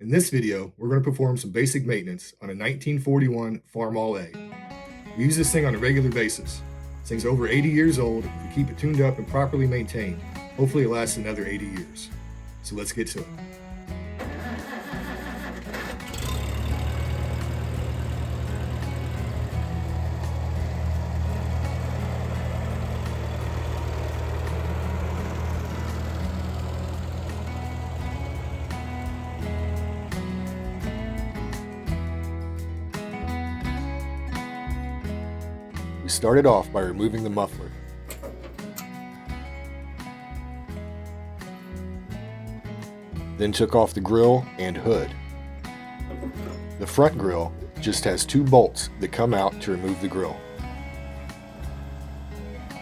In this video, we're going to perform some basic maintenance on a 1941 Farmall A. We use this thing on a regular basis. This thing's over 80 years old. If we keep it tuned up and properly maintained, hopefully it lasts another 80 years. So let's get to it. We started off by removing the muffler. Then took off the grill and hood. The front grill just has two bolts that come out to remove the grill.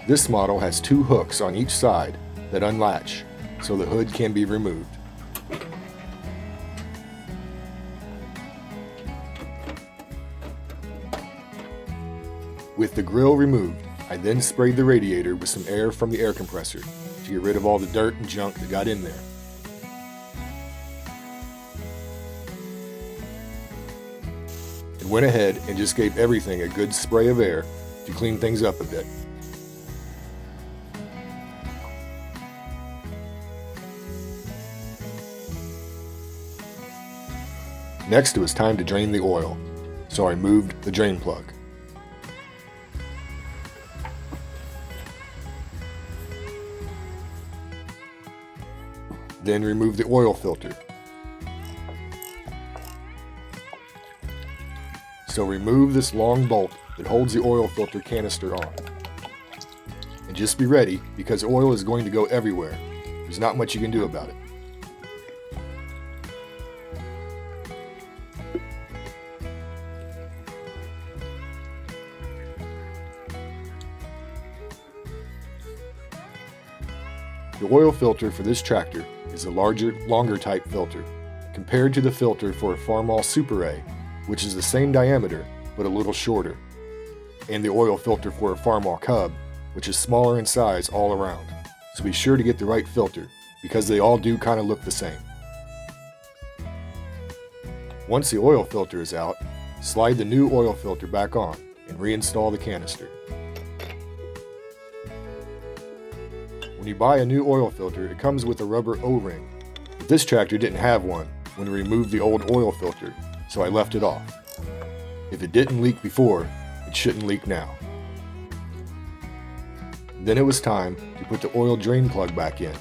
This model has two hooks on each side that unlatch, so the hood can be removed. With the grill removed, I then sprayed the radiator with some air from the air compressor to get rid of all the dirt and junk that got in there. And went ahead and just gave everything a good spray of air to clean things up a bit. Next, it was time to drain the oil, so I moved the drain plug. Then remove the oil filter. So remove this long bolt that holds the oil filter canister on. And just be ready, because oil is going to go everywhere. There's not much you can do about it. The oil filter for this tractor is a larger, longer type filter, compared to the filter for a Farmall Super A, which is the same diameter, but a little shorter, and the oil filter for a Farmall Cub, which is smaller in size all around. So be sure to get the right filter, because they all do kind of look the same. Once the oil filter is out, slide the new oil filter back on and reinstall the canister. When you buy a new oil filter, it comes with a rubber O-ring. But this tractor didn't have one when we removed the old oil filter, so I left it off. If it didn't leak before, it shouldn't leak now. Then it was time to put the oil drain plug back in.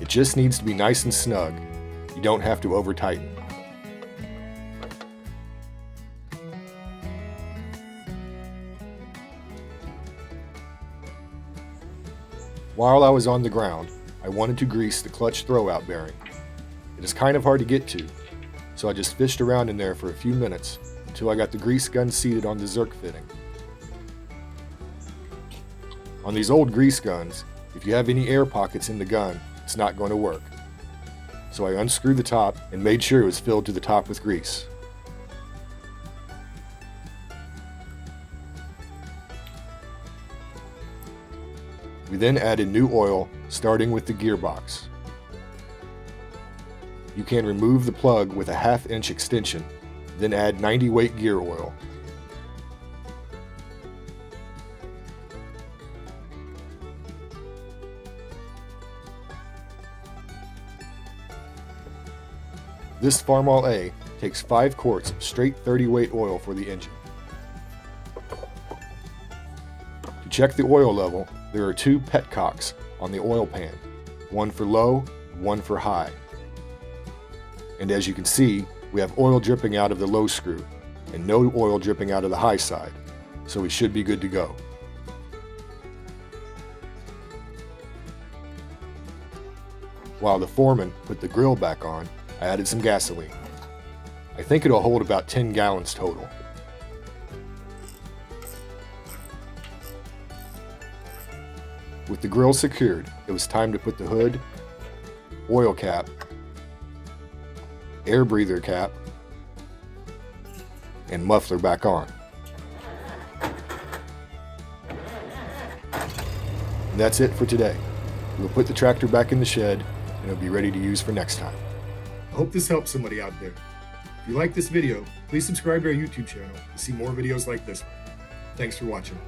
It just needs to be nice and snug. You don't have to over-tighten. While I was on the ground, I wanted to grease the clutch throwout bearing. It is kind of hard to get to, so I just fished around in there for a few minutes until I got the grease gun seated on the Zerk fitting. On these old grease guns, if you have any air pockets in the gun, it's not going to work. So I unscrewed the top and made sure it was filled to the top with grease. We then added new oil, starting with the gearbox. You can remove the plug with a 1/2 inch extension, then add 90 weight gear oil. This Farmall A takes 5 quarts of straight 30 weight oil for the engine. To check the oil level, there are 2 petcocks on the oil pan, one for low, one for high. And as you can see, we have oil dripping out of the low screw and no oil dripping out of the high side, so we should be good to go. While the foreman put the grill back on, I added some gasoline. I think it'll hold about 10 gallons total. With the grill secured, it was time to put the hood, oil cap, air breather cap, and muffler back on. And that's it for today. We'll put the tractor back in the shed and it'll be ready to use for next time. hope this helps somebody out there. If you like this video, please subscribe to our YouTube channel to see more videos like this one. Thanks for watching.